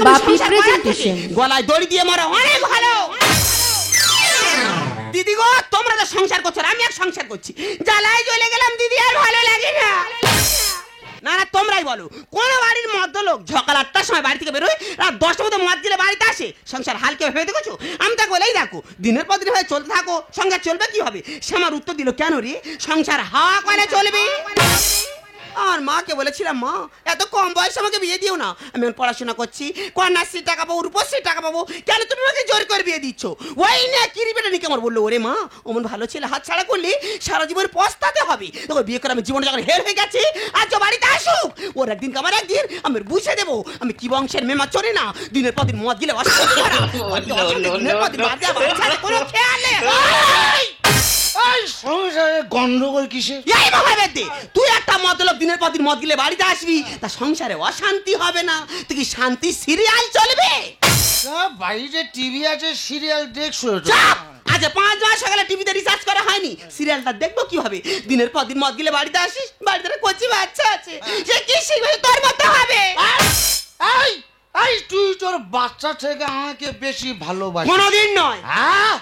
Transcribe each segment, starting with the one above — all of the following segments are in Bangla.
বাপি প্রেজেন্টেশন। গলায় দড়ি দিয়ে মারা অনেক ভালো। দিদি গো, তোমরা তো সংসার করছো, আমি আর সংসার করছি, জ্বালায় জ্বলে গেলাম দিদি, আর ভালো লাগে না। না না, তোমরাই বলো, কোন বাড়ির মধ্যলোক সকাল 8টার সময় বাড়ি থেকে বেরোয়, রাত 10টার মধ্যে মদ গেলে বাড়িতে আসে? সংসার হাল কেউ ভেবে দেখেছো? আমি তাকে বলেই দেখো, দিনের পর দিন হয়ে চলতে থাকো, সংসার চলবে কি হবে? সে আমার উত্তর দিল, কেন রে, সংসার হাওয়া করে চলবে। আর মাকে বলেছিলাম, মা এত কম বয়সে আমাকে বিয়ে দিও না, আমি পড়াশোনা করছি, কন্যাশ্রী টাকা পাবো, রূপশ্রী টাকা পাবো, কেন তুমি আমাকে জোর করে বিয়ে দিচ্ছ? ওই না কিরিবেটা নিকে আমার বললো, ওরে মা অমন ভালো ছেলে হাত ছাড়া করলে সারা জীবন পস্তাতে হবে, তোকে বিয়ে করে আমি জীবনে যখন হের হয়ে গেছে, আজ বাড়িতে আসুক, ওর একদিন আমার একদিন আমি বুঝে দেবো আমি কি বংশের মেমা চলে না, দিনের পর দিন মদ গিলে গন্ডগোল কিসে? তুই একটা মতলব দিনের পর দিন মদ গিলে বাড়িতে আসবি, তা সংসারে অশান্তি হবে না, তুই কি শান্তি সিরিয়াল চলবে? বাড়িতে টিভি আছে, সিরিয়াল দেখছো? আজ 5 মাস হয়ে গেল টিভিতে রিচার্জ করা হয়নি, সিরিয়ালটা দেখবো কি হবে? দিনের পর দিন মদ গিলে বাড়িতে আসিস, বাড়িতে কচি বাচ্চা আছে, সে কি শিখবে? তোর মতো হবে। তুই তোর বাচ্চা থেকে আমাকে বেশি ভালোবাসিস? কোনোদিন নয়। হ্যাঁ,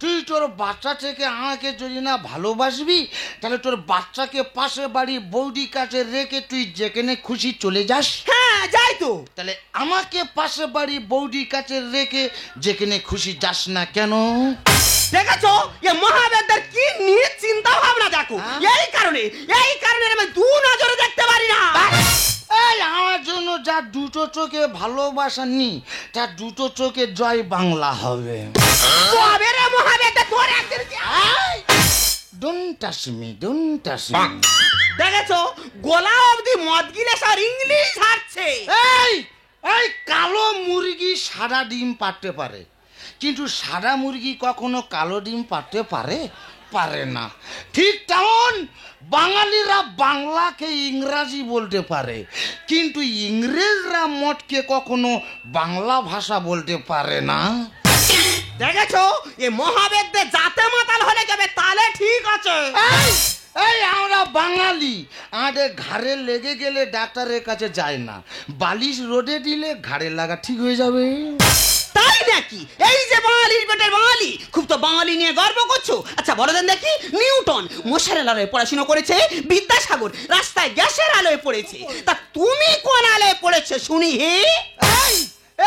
তুই তোর বাচ্চা থেকে আমাকে যদি না ভালোবাসবি, তাহলে তোর বাচ্চাকে পাশে বাড়ি বৌদির কাছে রেখে তুই যেখানে খুশি চলে যাস। হ্যাঁ যাই তো। তাহলে আমাকে পাশে বাড়ি বৌদির কাছে রেখে যেখানে খুশি যাস না কেন? দেখেছো এ মহাবেদের কি নিয়ে চিন্তা ভাবনা দেখো, এই কারণে আমি দু নজরে দেখতে পারি না। এই আমার জন্য যা দুটো চোখে ভালোবাসা নি, তার দুটো চোখে জয় বাংলা হবে। তবে রে মহাবেদ, তোর একদিন don't touch me, don't touch me. দেখেছো গোলা অবধি মদ গিলে স্যার ইংলিশ হারছে। এই কালো মুরগি সাদা ডিম পারতে পারে, কিন্তু সাদা মুরগি কখনো কালো ডিম পারতে পারে? পারে না। ঠিক তেমন বাঙালিরা বাংলাকে ইংরাজি বলতে পারে, কিন্তু ইংরেজরা মদকে কখনো বাংলা ভাষা বলতে পারে না। দেখেছো এ মহাবেদে যাতে মাতাল হলে যাবে তাহলে ঠিক আছে। এই আমরা বাঙালি, আমাদের ঘাড়ে লেগে গেলে ডাক্তারের কাছে যায় না, বালিশ রোদে দিলে ঘাড়ে লাগা ঠিক হয়ে যাবে। তাই নাকি? এই যে বাঙালির পেটের বাঙালি, খুব তো বাঙালি নিয়ে গর্ব করছো। আচ্ছা বলো দেন দেখি, নিউটন মশারের আলোয় পড়াশোনা করেছে, বিদ্যাসাগর রাস্তায় গ্যাসের আলোয় পড়েছে, তা তুমি কোন আলোয় পড়েছো শুনি? হে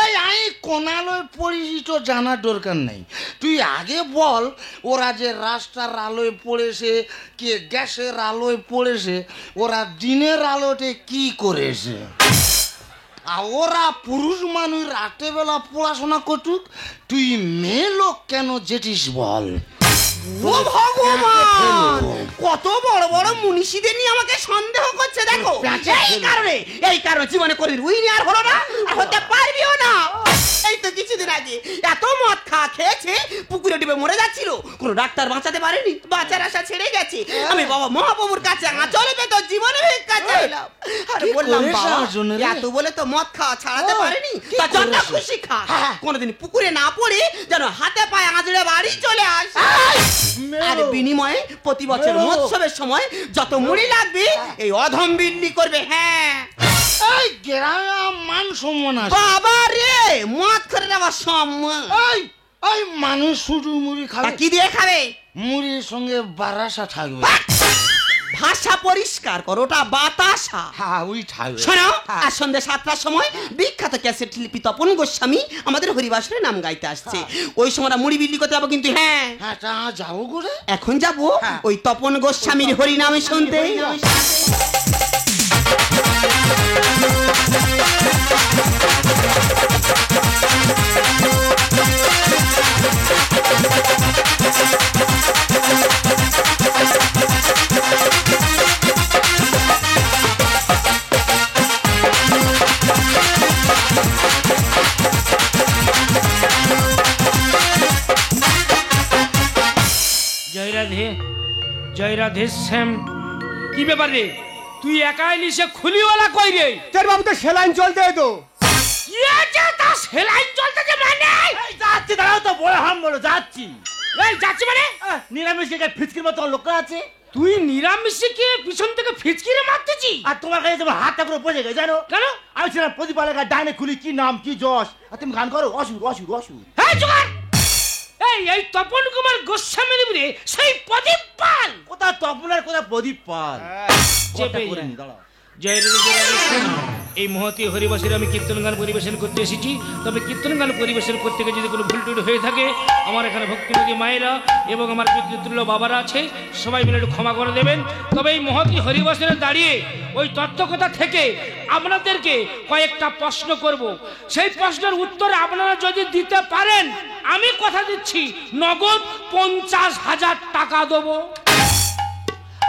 এই আমি কোন আলোয় পড়েছি তো জানার দরকার নেই, তুই আগে বল ওরা যে রাস্তার আলোয় পড়েছে, কে গ্যাসের আলোয় পড়েছে, ওরা দিনের আলোতে কি করেছে? আর ওরা পুরুষ মানুষ রাতে বেলা পড়াশোনা করতুক, তুই মেয়ে লোক কেন যেটিস বল? ও ভগবান, কত বড় বড় মুনিষীদের নিয়ে আমাকে সন্দেহ করছে। দেখো এই কারণে জীবনে করে উইনি আর হলো না, আর হতে পারবিও না। এই তো কিছুদিন আগে এত মদ খেয়েছে, পুকুরে ডুবে মরে যাচ্ছিল, কোনো ডাক্তার বাঁচাতে পারেনি, বাঁচার আশা ছেড়ে গেছে। আমি বাবা মহাপ্রভুর কাছে আঁচলে পেতো জীবনে ভিক্ষা চাইলাম, আর বললাম বাবা এত বলে তো মদ খাওয়া ছাড়াতে পারেনি, তা যত খুশি খা, কোনোদিন পুকুরে না পড়ে যেন হাতে পায়ে আঁচড়ে বাড়ি চলে আসে। আর বিনিময়ে প্রতি বছর মৎসবের সময় যত মুড়ি লাগবে এই অধম বিল্লি করবে। হ্যাঁ এই গ্রামে মান সম্মান আছে বাবা রে, মদ করে দেওয়ার সম্মান। এই মানুষ শুধু মুড়ি খাবে? কি দিয়ে খাবে? মুড়ির সঙ্গে বারাসা থাকবে। ভাষা পরিষ্কার করো, ওটা বাতাসা। হ্যাঁ ওই থাকবে। শোনো, আর সন্ধ্যে 7টার সময় বিখ্যাত ক্যাসেট শিল্পী তপন গোস্বামী আমাদের হরিবাসরে নাম গাইতে আসছে, ওই সময় মুড়ি বিল্লি করতে যাবো কিন্তু। হ্যাঁ তা যাবো করে? এখন যাবো ওই তপন গোস্বামীর হরি নামে শুনতে। জয় রাধে শ্যাম। কি ব্যাপার রে, তুই একাই নিশে খুলিওয়ালা কই রে? তোর বাবু তো সেলাইন চলতে তো। সেলাইন চলতেছে মানে? যাচ্ছি, দাঁড়াও তো, বড় হাম বলো যাচ্ছি। এই যাচ্ছি মানে? নিরামিষ ফিচকির মতো লোক আছে, তুই নিরামিষে কে পিছন থেকে ফিচকিরে মারতেছি? আর তোমার কাছে তোমার হাতটা করে পড়ে গেছে জানো? কেন? আমি ছিলাম প্রদীপালের কাছে ডাইনে খুলি কি নাম কি যশ, আর তুমি গান করো অসুর অসুর অসুর। হ্যাঁ জোগাড়। এই তপন কুমার গোস্বামী রে সেই প্রদীপ পাল। কোথা তপনার কোথা প্রদীপ পাল। চেপে করে যা। নি দাঁড়াও। জয় রাধে, জয় রাধে শ্যাম। এই মহতী হরিবাসের আমি কীর্তন গান পরিবেশন করতে এসেছি। তবে কীর্তন গান পরিবেশন করতে গিয়ে যদি কোনো ভুল টুল হয়ে থাকে, আমার এখানে ভক্তিমতী মায়েরা এবং আমার পিতৃতুল্য বাবারা আছে, সবাই মিলে একটু ক্ষমা করে দেবেন। তবে এই মহতী হরিবাসের দাঁড়িয়ে ওই তত্ত্বকথা থেকে আপনাদেরকে কয়েকটা প্রশ্ন করব। সেই প্রশ্নের উত্তর আপনারা যদি দিতে পারেন, আমি কথা দিচ্ছি নগদ 50,000 টাকা দেবো।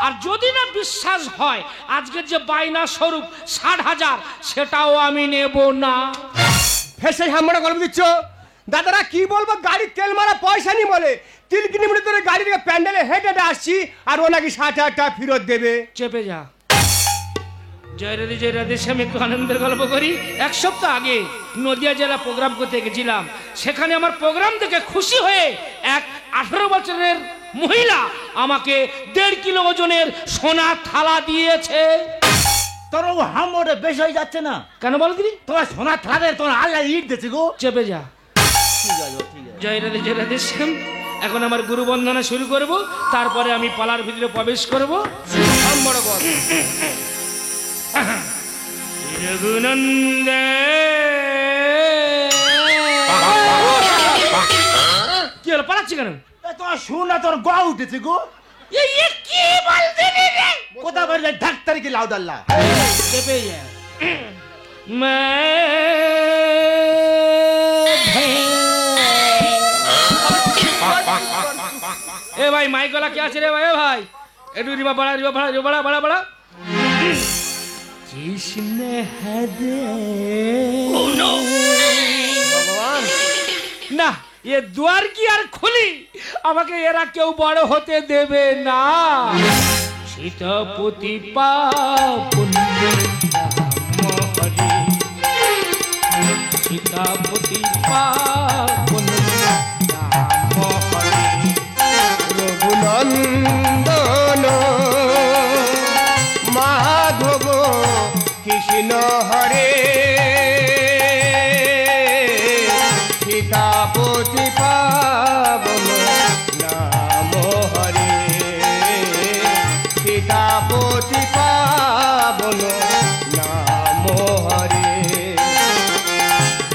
আর যদি না বিশ্বাস হয়, আজকের যে বায়না স্বরূপ 60,000 সেটাও আমি নেব না। ফেসে হামড়া গল্প দিচ্ছ দাদারা, কি বলবো? গাড়ির তেল মারা পয়সা নি বলে 3 কিলোমিটার ধরে গাড়ি থেকে প্যান্ডেলে হেঁটে হেঁটে আসছি, আর ও নাকি 60,000 টাকা ফেরত দেবে। চেপে যা। জয় রাধে, জয় রাধে শ্যাম। একটু আনন্দের গল্প করি। 1 সপ্তাহ আগে নদিয়া জেলা প্রোগ্রাম করতে গেছিলাম। সেখানে আমার প্রোগ্রাম দেখে খুশি হয়ে এক 18 বছরের মহিলা আমাকে 1.5 কিলো ওজনের সোনা থালা দিয়েছে। তোর ও হামড়ে বেশ হয়ে যাচ্ছে না? কেন বল দিদি? তোমার সোনার থালা তোমার আল্লাহ ইট দিয়েছে গো। চেপে যা। ঠিক আছে ঠিক আছে। জয় রাধে, জয় রাধে শ্যাম। এখন আমার গুরু বন্দনা শুরু করব, তারপরে আমি পালার ভিতরে প্রবেশ করব। রঘুনন্দে কি হলো, পালাচ্ছি কেন? তোমার সোনা তোর গা উঠেছে গো। কি বলছিস রে? কোথা বললে ডাক্তার কি লাউদাল্লা। চেপে যা। এ ভাই মাইকলা কে আছে রে ভাই? এ ভাই একটু রিবা বাড়া, রিবা বাড়া, রিবা বাড়া, বাড়া বাড়া। जिसने हद ভগবান না, এ দুয়ার কি আর খুলি? আমাকে এরা কেউ বড় হতে দেবে না। সীতাপতি পাপন নাম হরি, সীতাপতি পাপন নাম হরি। রঘুনন্দন মাধব কৃষ্ণ হরে, সীতাপতি পাবন নাম হরে, সীতাপতি পাবন নাম হরে।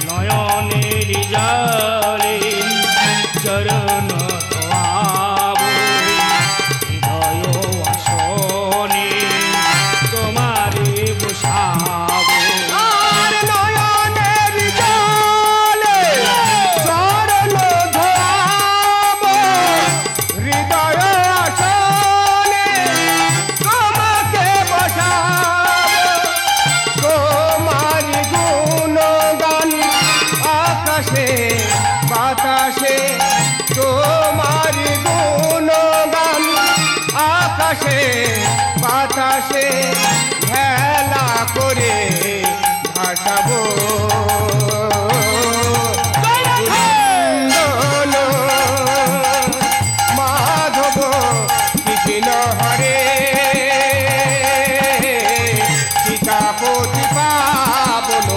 নয়নের জলে চরণ ধোয়াবো, হৃদয় আসনে তোমারে বসাবো। আর নয়নের জলে চরণ ধোয়াব, হৃদয় আসনে তোমাকে বসাব। তোমার গুণগান আকাশে বাতাসে, তোমার গুণগান আকাশে বাতাসে হেলা করে ভাসাবো। নন্দন মাধব কৃষ্ণ হরে, সীতাপতি পাবন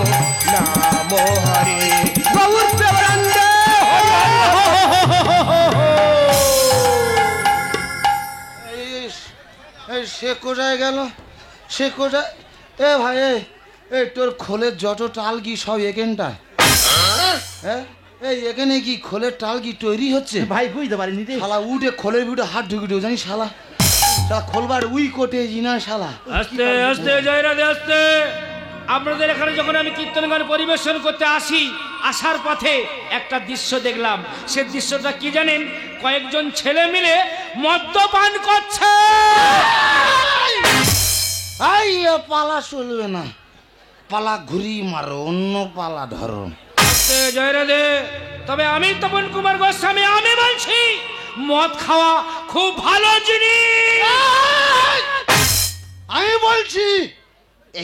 নাম হরে। গৌর প্রেমানন্দে এই সে কোথায় গেল? সে কোথায়? এ ভাই এই তোর খোলের যত টালগি সব এখানটায়। হ্যাঁ এই এখানে কি খোলের টালগি তৈরি হচ্ছে? ভাই বুঝতে পারিনি রে। শালা উঠে খোলের ভিতরে হাত ঢুকে ঢুকে জানি শালা শালা খোলবার উই কোটে জিনা শালা। আস্তে আস্তে জয় রাধে আস্তে। আপনাদের এখানে যখন আমি কীর্তন গান পরিবেশন করতে আসি, আসার পথে একটা দৃশ্য দেখলাম। সে দৃশ্যটা কি জানেন? কয়েকজন ছেলে মিলে মদ্যপান করছে। এই পালা চলবে না, পালা ঘুরি মারো, অন্য পালা ধরো। আস্তে জয় রাধে। তবে আমি তপন কুমার গোস্বামী, আমি বলছি মদ খাওয়া খুব ভালো জিনিস। আমি বলছি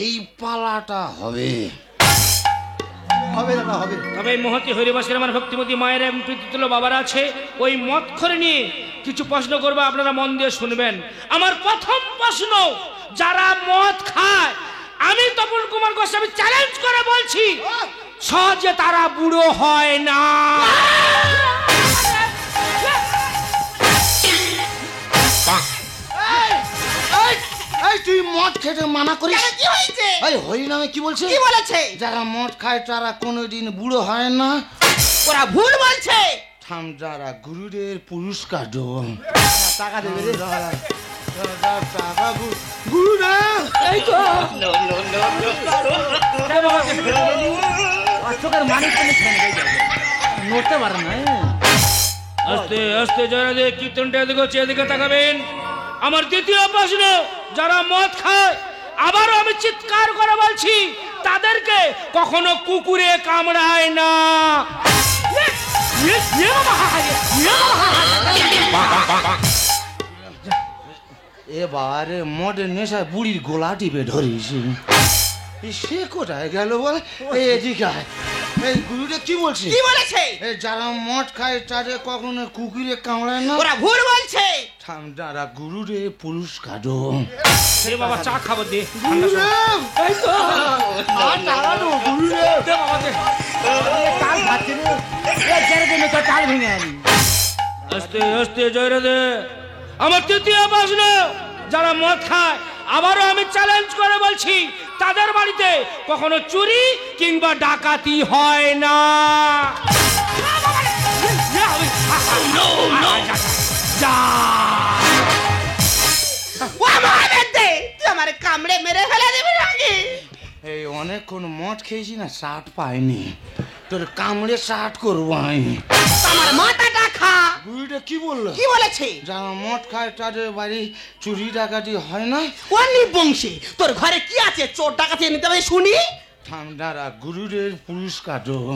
এই পালাটা হবে। হবে দাদা হবে। তবে এই মহতি হরিবাসের আমার ভক্তিমতী মায়ের এবং পিতৃতুল্য বাবারা আছে, ওই মদ করে নিয়ে কিছু প্রশ্ন করবো, আপনারা মন দিয়ে শুনবেন। আমার প্রথম প্রশ্ন, যারা মদ খায়, আমি তপন কুমার গোস্বামী চ্যালেঞ্জ করে বলছি, সহজে তারা বুড়ো হয় না। এই তুই মদ খেতে মানা করিস? কেন, কি হয়েছে? এই হরিনামে কি বলছে? কি বলেছে? যারা মদ খায় তারা কোনোদিন বুড়ো হয় না। ওরা ভুল বলছে। থাম, যারা গুরুদের পুরস্কার দেব। টাকা দেবে রে। টাকা গুরুদেব। এই তো চোখের মানুষ নড়তে পারে না। আস্তে আস্তে যারা দিয়ে কীর্তনটা এদিকে হচ্ছে, এদিকে তাকাবেন। আমার দ্বিতীয় প্রশ্ন, যারা মদ খায়, আবারও আমি চিৎকার করে বলছি, তাদেরকে কখনো কুকুরে কামড়ায় না। এ বাবারে, মদের নেশায় বুড়ির গোলা টিপে ধরিস। সে কোথায় গেল বল? এদিকে আয়। এই গুরুদেব কি বলছে? কি বলেছে? এই যারা মদ খায় তাদের কখনো কুকুরে কামড়ায় না। ওরা ভুল বলছে। থাম, যারা গুরুদের পুরস্কার দেব। এ বাবা, চা খাবো দে, ঠান্ডা সময়। এই তো আর টাকা দেবো গুরুদেব। দে বাবা, দে। তাল খাচ্ছে রে। এই জেরে দিনে তো তাল ভেঙে আনি। আস্তে আস্তে জয়রে দে। আমার তৃতীয় প্রশ্ন, যারা মদ খায়, আবারও আমি চ্যালেঞ্জ করে বলছি, তাদের বাড়িতে কখনো চুরি কিংবা ডাকাতি হয় না। যা। ও মহাদেব দে, তুই আমারে কামড়ে মেরে ফেলে দিবি নাকি? এই অনেকক্ষণ মদ খেয়েছি না, শার্ট পাইনি। তোর কামড়ে শার্ট করবো আমি। আমার মাথাটা খা। গুরুটা কি বললো? কি বলেছে? যারা মদ খায় তাদের বাড়ি চুরি ডাকাতি হয় না। কোনি বংশী, তোর ঘরে কি আছে চোর ডাকাতি নিতে হবে শুনি? ঠান্ডারা গুরুদের পুরস্কার দেব।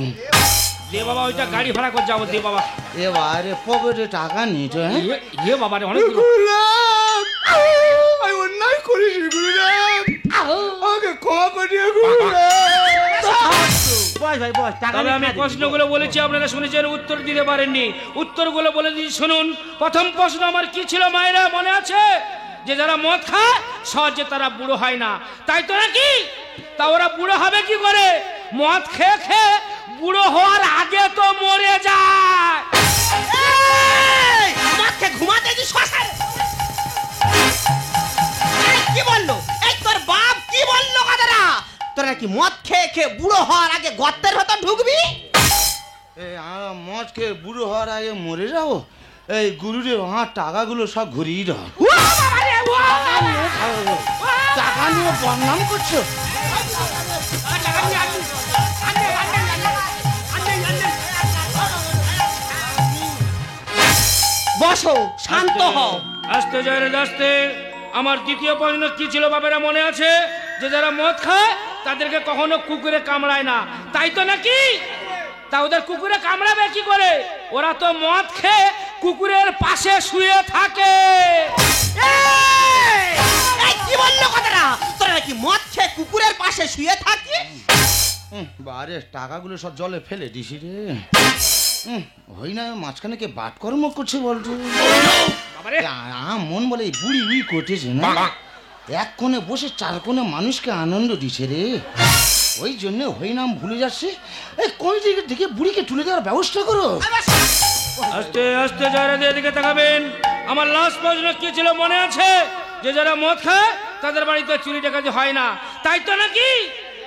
দে বাবা, ওইটা গাড়ি ভাড়া করে যাবো, দে বাবা। এবারে পকেটে টাকা নিতে। ইয়ে বাবা রে, অনেক আমি অন্যায় করেছি গুরুদেব, আমাকে ক্ষমা করে দিও গুরুদেব। বস ভাই বস, টাকা তবে নিয়ে আমি খা দে। প্রশ্নগুলো বলেছি, আপনারা শুনেছেন, উত্তর দিতে পারেননি। উত্তরগুলো বলে দিই, শুনুন। প্রথম প্রশ্ন আমার কি ছিল মায়েরা, মনে আছে? যে যারা মদ খায় সহজে তারা বুড়ো হয় না, তাই তো নাকি? তা ওরা বুড়ো হবে কি করে? মদ খেয়ে খেয়ে বুড়ো হওয়ার আগে তো মরে যায়। এই, মাকে ঘুমাতে দি শ্মশান। এই, কি বললো? এই তোর বাপ কি বললো কথাটা? তোরা কি মদ খেয়ে খেয়ে বুড়ো হওয়ার আগে গর্তের ভেতর ঢুকবি? এই আমরা মদ খেয়ে বুড়ো হওয়ার আগে মরে যাবো? এই গুরুদেব, আমার টাকাগুলো সব ঘুরিয়ে দাও। ও বাবা রে, ও টাকা নিয়ে বদনাম করছো? বসো, শান্ত হও। আস্তে জয়রে আস্তে। আমার দ্বিতীয় প্রশ্ন কি ছিল বাবেরা, মনে আছে? যে যারা মদ খায় তাদেরকে কখনো কুকুরে কামড়ায় না, তাই তো নাকি? তা ওদের কুকুরে কামড়াবে কি করে? ওরা তো মদ খেয়ে কুকুরের পাশে শুয়ে থাকে। এই, এই, কি বললো কথাটা? তোরা নাকি মদ খেয়ে কুকুরের পাশে শুয়ে থাকিস? বারে, টাকাগুলো সব জলে ফেলে দিছি রে। হই না, মাঝখানে কে বাটকর্ম করছে বলতো? বাবারে, মন বলে এই বুড়ি উই করতেছে না, এক কোণে বসে চার কোণে মানুষকে আনন্দ দিছে রে। ওই জন্য হই নাম ভুলে যাচ্ছে। এই কোন দিকে থেকে বুড়িকে তুলে দেওয়ার ব্যবস্থা করো। আস্তে আস্তে জয়রে এদিকে তাকাবেন। আমার লাস্ট প্রশ্ন কি ছিল মনে আছে? যে যারা মদ খায় তাদের বাড়িতে চুরি ডাকাতি হয় না, তাই তো নাকি?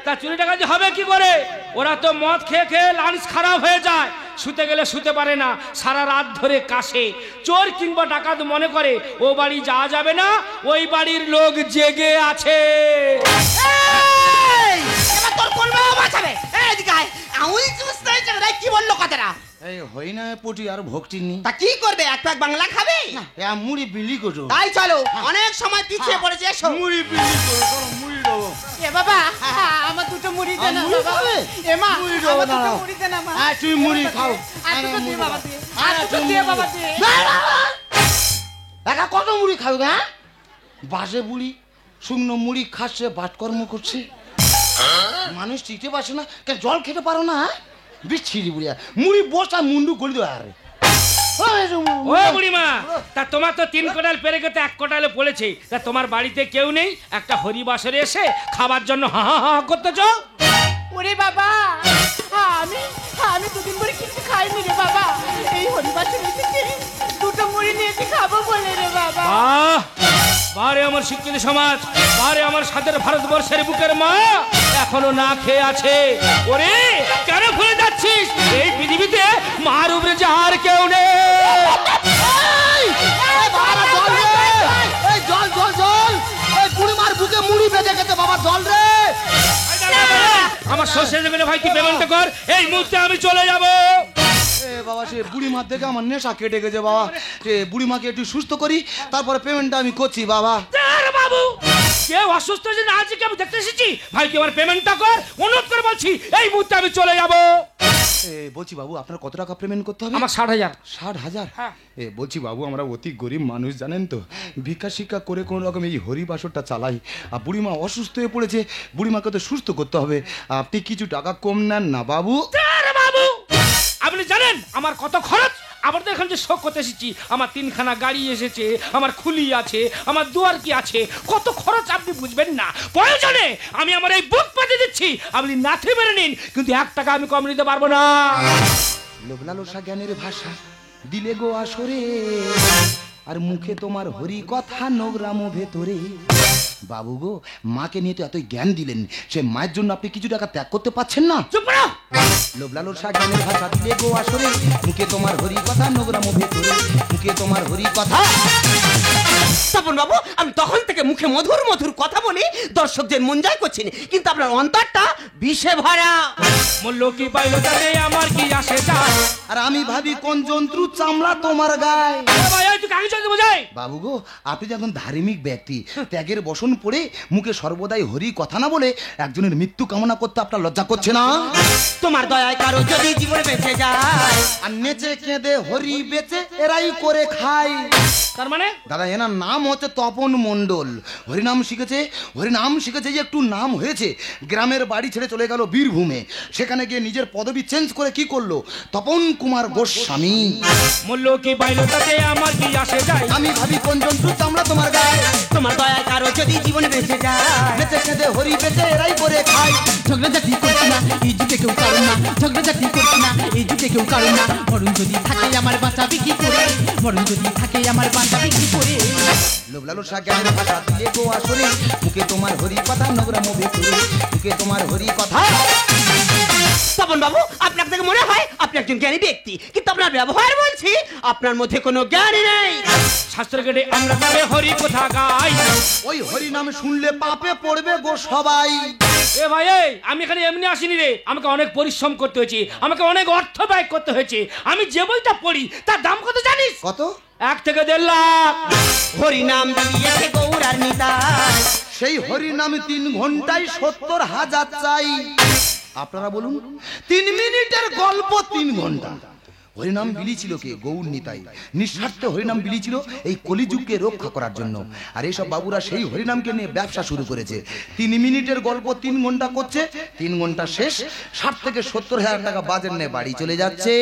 তা চুরি ডাকাতি হবে কি করে? ওরা তো মদ খেয়ে খেয়ে লাঞ্চ খারাপ হয়ে যায়, শুতে গেলে শুতে পারে না, সারা রাত ধরে কাশে। চোর কিংবা ডাকাত মনে করে ও বাড়ি যাওয়া যাবে না, ওই বাড়ির লোক জেগে আছে। এই, এবার তোর কোন বাবা বাঁচাবে? এই, এদিকে আয়। আউল চুষতে হয়েছে রে, কি বললো কথাটা? এই হই না পটি আর ভক্তি নি। তা কি করবে? এক প্যাক বাংলা খাবে? মুড়ি বিলি করো। তাই চলো, অনেক সময় পিছিয়ে পড়েছে, এসো। মুড়ি বিলি করো, মুড়ি দেবো। এ বাবা, আমার দুটো মুড়ি দে না মুড়ি বাবা। খাবে? এ মা, মুড়ি দেবো, আমার দুটো দাঁড়াও। মুড়ি দে না মা। তুই মুড়ি খাও। আর দুটো দে বাবা, দে। আর আরে, দুটো তুই দে মুড়ি বাবা, দে। দে। একা কত মুড়ি খাবে? হ্যাঁ, বাজে বুড়ি শুকনো মুড়ি খাচ্ছে, বাটকর্ম করছে। মানুষ টিকতে পারছে না কেন? জল খেতে পারো না? বিচ্ছিরি বুড়িয়া মুড়ি বসা মুন্ডু গলি দেওয়া আরে। ও বুড়িমা, তা তোমার তো 3 কোটাল পেরে গেতে 1 কোটালে পড়েছে, তা তোমার বাড়িতে কেউ নেই? একটা হরিবাসরে এসে খাবার জন্য হা হা হা করতেছ? ওরে বাবা, আমি দুদিন ধরে কিছু খাইনি রে বাবা। এই হরিবাসে এসেছি, 2টো মুড়ি নিয়েছি খাবো বলে রে বাবা। বাহ, বারে আমার শিক্ষিত সমাজ, বারে আমার সাদের ভারতবর্ষের বুকের মা এখনো না খেয়ে আছে। ওরে কেন ভুলে যাচ্ছিস এই পৃথিবীতে মার উপরে যে আর কেউ নেই? জল জল জল, এই বুড়িমার বুকে মুড়ি বেঁধে গেছে বাবা, জল রে। আমার শ্বশুর জন্য ভাই তুই পেমেন্ট কর, এই মুহূর্তে আমি চলে যাব। এ বাবা, সে বুড়িমার থেকে আমার নেশা কেটে গেছে বাবা। সে বুড়িমাকে একটু সুস্থ করি, তারপরে পেমেন্টটা আমি করছি বাবা। আরে বাবু, কেউ অসুস্থ যে না আছে, আমি দেখতে এসেছি। ভাই তুই আমার পেমেন্টটা কর, অনুরোধ করে বলছি, এই মুহূর্তে আমি চলে যাব। বলছি বাবু, আপনার কত টাকা পেমেন্ট করতে হবে? আমার 60,000। 60,000? হ্যাঁ। বলছি বাবু, আমরা অতি গরিব মানুষ জানেন তো, ভিক্ষা শিক্ষা করে কোনো রকম এই হরিবাসরটা চালাই। আর বুড়িমা অসুস্থ হয়ে পড়েছে, বুড়িমাকে তো সুস্থ করতে হবে। আপনি কিছু টাকা কম নেন না বাবু? আরে বাবু, আপনি জানেন আমার কত খরচ? আবার তো এখানে যে শোক করতে এসেছি, আমার 3খানা গাড়ি এসেছে, আমার খুলি আছে, আমার দুয়ার কি আছে, কত খরচ আপনি বুঝবেন না। প্রয়োজনে আমি আমার এই বুক পেতে দিচ্ছি, আপনি নাথে মেরে নিন, কিন্তু 1 টাকা আমি কম নিতে পারবো না। লোভলালসা জ্ঞানের ভাষা দিলে গো আসরে, আর মুখে তোমার হরি কথা নোগ্রাম ভেতরে। বাবু গো, মাকে নিয়ে তো এতই জ্ঞান দিলেন, সে মায়ের জন্য আপনি কিছু টাকা ত্যাগ করতে পারছেন না? চুপ করো। লোভলালসা জ্ঞানের ভাষা দিলে গো আসরে, মুখে তোমার হরি কথা নোগ্রাম ভেতরে, মুখে তোমার হরি কথা। তপন বাবু, আমি তখন থেকে মুখে মধুর মধুর কথা বলি, দর্শকদের মন জয় করছেন, কিন্তু আপনার অন্তরটা বিষে ভরা। মূল্য কি পাইলো তাতে আমার কি আসে যায়? আর আমি ভাবি কোন জন্তু চামড়া তোমার গায়ে। ভাই তুই কাকে চলতে বোঝাই? বাবু গো, আপনি যখন ধার্মিক ব্যক্তি, ত্যাগের বসন পড়ে মুখে সর্বদাই হরি কথা না বলে একজনের মৃত্যু কামনা করতে আপনার লজ্জা করছে না? তোমার দয়ায় কারো যদি জীবনে বেঁচে যায়, আর নেচে কেঁদে হরি বেচে এরাই করে খায়। তার মানে দাদা, এনার নাম হচ্ছে তপন মণ্ডল। হরিনাম শিখেছে যে একটু নাম হয়েছে, গ্রামের বাড়ি ছেড়ে চলে গেল বীরভূমে। সেখানে গিয়ে নিজের পদবি চেঞ্জ করে কি করলো? তপন কুমার গোস্বামী। মূল্য কি পাইলো তাতে আমার কি আসে যায়? আমি ভাবি কোন জন্তু চামড়া তোমার গায়ে। তোমার দয়ায় কারো যদি জীবনে বেঁচে যায়, নেচে কেঁদে হরি বেচে এরাই করে খায়। ঝগড়াঝাটি করছি না, এই যুগে কেউ কারণ না। ঝগড়াঝাটি করছি না, এই যুগে কেউ কারণ না। মরণ যদি থাকে আমার বাঁচাবে কি করে? মরণ যদি থাকে আমার বাঁচাবে কি করে? লোভলালসা জ্ঞানের ভাষা দিলে গো আসরে, মুখে তোমার হরি কথা নোগ্রাম ভেতরে, মুখে তোমার হরি কথা। তপন বাবু, আপনার থেকে মনে হয় আপনি একজন জ্ঞানী ব্যক্তি, কিন্তু আপনার ব্যবহার বলছি আপনার মধ্যে কোনো জ্ঞানই নেই। শাস্ত্র কেটে আমরা তবে হরি কথা গাই। ওই হরি নাম শুনলে পাপে পড়বে গো সবাই। এ ভাই, আমি এখানে এমনি আসিনি রে, আমাকে অনেক পরিশ্রম করতে হয়েছে, আমাকে অনেক অর্থ ব্যয় করতে হয়েছে। আমি যে বইটা পড়ি তার দাম কত জানিস? কত? 1 থেকে 1.5 লাখ। হরি নাম দিয়েছে গৌরার নিতাই, সেই হরি নাম 3 ঘন্টায় 70,000 চাই। আপনারা বলুন, 3 মিনিটের গল্প 3 ঘন্টা। হরিনাম বিলিছিল কে? গৌর নিতাই। নিঃস্বার্থে হরিনাম বিলিছিল এই কলিযুগকে রক্ষা করার জন্য। আর এইসব বাবুরা সেই হরিনামকে নিয়ে ব্যবসা শুরু করেছে। 3 মিনিটের গল্প 3 ঘন্টা করছে, 3 ঘন্টা শেষ, 60 থেকে 70,000 টাকা বাজেট নিয়ে বাড়ি চলে যাচ্ছে।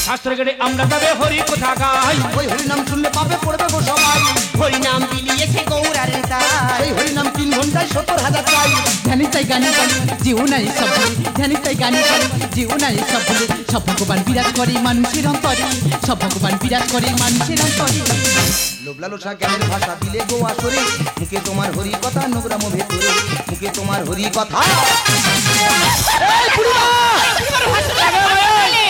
শাস্ত্র কেটে আমরা তবে হরি কথা গাই। ওই হরিনাম শুনলে পাপে পড়বে গো সবাই। হরি নাম দিয়েছে গৌরার নিতাই, সেই হরিনাম 3 ঘন্টায় 70,000 চাই। ধ্যানে চাই গানে গানে যেও নাই সব ভুলে, ধ্যানে চাই গানে গানে যেও নাই সব ভুলে। সব ভগবান বিরাজ করে মানুষের অন্তরে, সব ভগবান বিরাজ করে মানুষের অন্তরে। লোভলালসা জ্ঞানের ভাষা দিলে গো আসরে, মুখে তোমার হরি কথা নোগ্রাম ভেতরে, মুখে তোমার হরি কথা।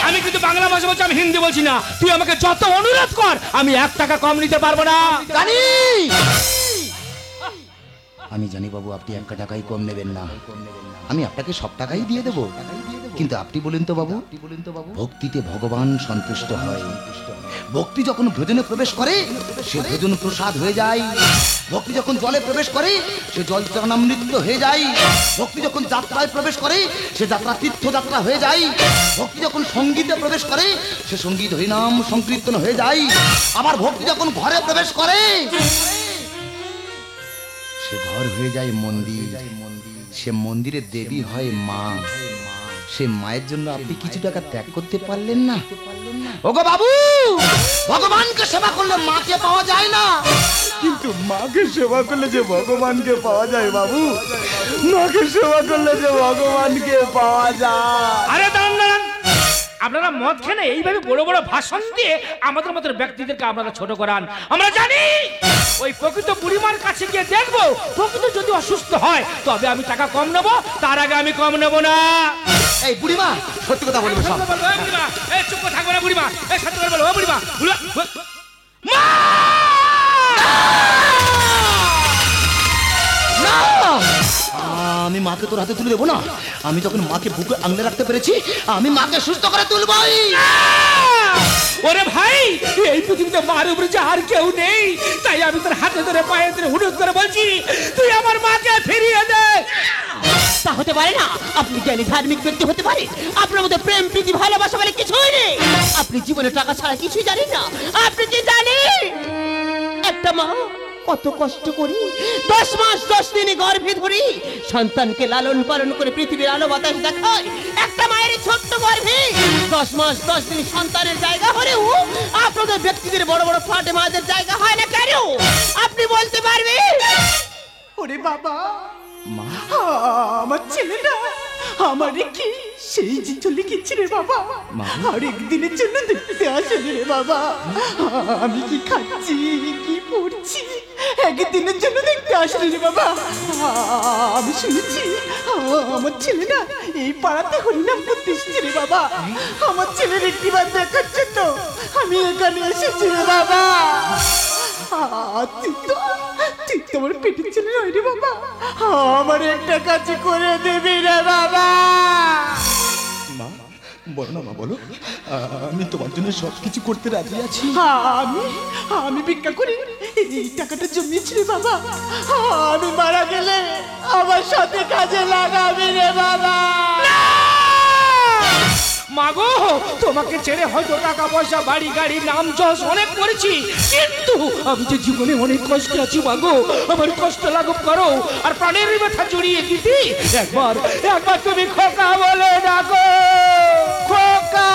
আমি কিন্তু বাংলা ভাষা বলছি, আমি হিন্দি বলছি না। তুই আমাকে যত অনুরোধ কর, আমি 1 টাকা কম নিতে পারবো না। আমি জানি বাবু, আপনি 1 টাকাই কম নেবেন না। আমি আপনাকে সব টাকাই দিয়ে দেবো, কিন্তু আপনি বলেন তো বাবু, ভক্তিতে ভগবান সন্তুষ্ট হয়। ভক্তি যখন ভোজনে প্রবেশ করে সে ভোজন প্রসাদ হয়ে যায়। ভক্তি যখন জলে প্রবেশ করে সে জল চরণামৃত হয়ে যায়। ভক্তি যখন যাত্রায় প্রবেশ করে সে যাত্রা তীর্থযাত্রা হয়ে যায়। ভক্তি যখন সঙ্গীতে প্রবেশ করে সে সঙ্গীত হরিনাম সংকীর্তন হয়ে যায়। আবার ভক্তি যখন ঘরে প্রবেশ করে সে ঘর হয়ে যায় মন্দির। সে মন্দিরে দেবী হয় মা। সে মায়ের জন্য আপনি কিছু টাকা ত্যাগ করতে পারলেন না? ওগো বাবু, ভগবানকে সেবা করলে মাকে পাওয়া যায় না, কিন্তু মাকে সেবা করলে যে ভগবানকে পাওয়া যায় বাবু, মাকে সেবা করলে যে ভগবানকে পাওয়া যায়। আরে দাঁড়ান দাঁড়ান, আপনারা মদ খেলে এইভাবে বড় বড় ভাষণ দিয়ে আমাদের মতো ব্যক্তিদেরকে আপনারা ছোট করান। আমরা জানি ওই প্রকৃত বুড়িমার কাছে গিয়ে দেখবো, প্রকৃত যদি অসুস্থ হয় তবে আমি টাকা কম নেবো, তার আগে আমি কম নেবো না। এই বুড়িমা সত্যি কথা বলবে সব। বুড়িমা এই চুপ করে থাকবে না, বুড়িমা এই সত্যি করে বলো। ও বুড়িমা, মা! আমি মাকে তোর হাতে তুলে দেবো না। আমি যখন মাকে বুকে আংলে রাখতে পেরেছি, আমি মাকে সুস্থ করে তুলবই। ওরে ভাই, এই পৃথিবীতে মার উপরে যে আর কেউ নেই, তাই আমি তোর হাতে ধরে পায়ে ধরে হুড়ুত করে বলছি, তুই আমার মাকে ফিরিয়ে দে। তা হতে পারে না। আপনি জ্ঞানী ধার্মিক ব্যক্তি হতে পারে, আপনার মধ্যে প্রেম প্রীতি ভালোবাসা বলে কিছুই নেই। আপনি জীবনে টাকা ছাড়া কিছুই জানেন না। আপনি কি জানেন একটা মা কত কষ্ট করি 10 মাস 10 দিনে গর্ভে ধরি সন্তানকে লালন পালন করে পৃথিবীর আলো বাতাস দেখায়? একটা মায়ের ছোট্ট গর্ভে 10 মাস 10 দিন সন্তানের জায়গা হলেও আপনাদের ব্যক্তিদের বড় বড় ফ্ল্যাটে মায়েদের জায়গা হয় না কেন? আপনি বলতে পারবেন? ওরে বাবা, আমার ছেলেটা আমার কি সেই যে চলে গেছে রে বাবা, আর একদিনের জন্য দেখতে আসেনি রে বাবা। আমি কি খাচ্ছি কি পড়ছি একদিনের জন্য দেখতে আসেনি রে বাবা। আমি শুনেছি আমার ছেলে না এই পাড়াতে হরিনাম করতে এসেছে রে বাবা। আমার ছেলের একটিবার দেখার জন্য আমি এখানে এসেছি রে বাবা। তুই তো আমার পেটের ছেলে নয় রে বাবা, আমার একটা কাজ করে দেবি রে বাবা। মা বলো না, মা বলো, আমি তোমার জন্য সবকিছু করতে রাজি আছি। আমি ভিক্ষা করি এই টাকাটা জমিয়েছি রে বাবা। আমি মারা গেলে আমার সাথে কাজে লাগাবি রে বাবা। মাগো, তোমাকে ছেড়ে হয়তো টাকা পয়সা বাড়ি গাড়ি নাম যশ অনেক করেছি, কিন্তু আমি যে জীবনে অনেক কষ্টে আছি মাগো, আমার কষ্ট লাঘব করো আর প্রাণের ব্যথা জড়িয়ে দিতি। একবার তুমি খোকা বলে ডাকো, খোকা।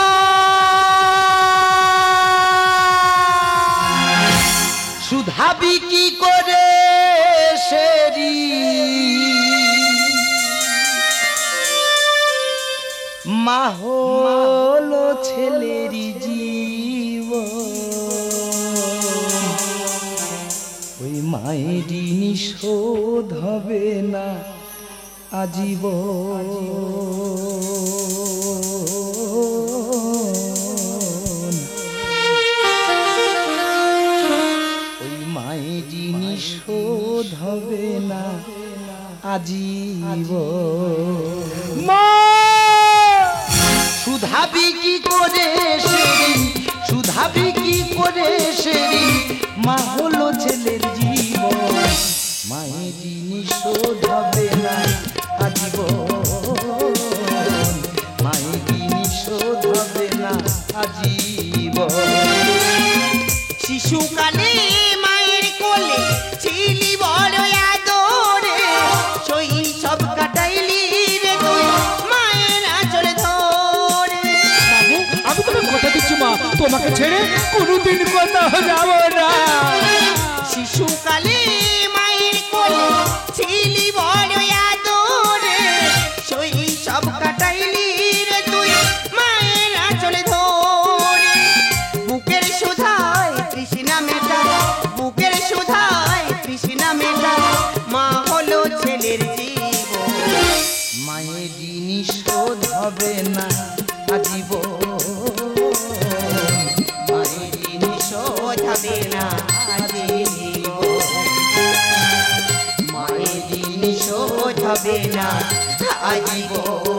শুধাবি কি করে সেরি মা হলো ছেলেরই জীবন, ওই মায়েরই নিশোধ হবে না আজীবন, ওই মায়েরই নিশোধ হবে না আজীবন। মা শুধাবি কি করে সেরি, শুধাবি কি করে সেরি মা হলো ছেলের জীবন, মায়েরই নিশোধ হবে না আজীবন, মায়েরই নিশোধ হবে না আজীবন। শিশুকালে মায়ের কোলে ছিলি বড় আদরে, শৈশব কাটাইলি রে তুই মায়ের আঁচল ধরে। আমি তোমাকে কথা দিচ্ছি মা, তোমাকে ছেড়ে কোনোদিন কোথাও যাবো না। শিশুকালে মায়ের কোলে ছিলি বড় আদরে, শৈশব কাটাইলি রে তুই মায়ের আঁচল ধরে। বুকের সুধায় তৃষ্ণা মেটায়, বুকের সুধায় তৃষ্ণা মেটায়, মা হলো ছেলের জীবন, মায়েরই নিশোধ হবে না আজীবন, মায়েরই নিশোধ হবে না আজীবন, মায়েরই নিশোধ হবে না আজীবন।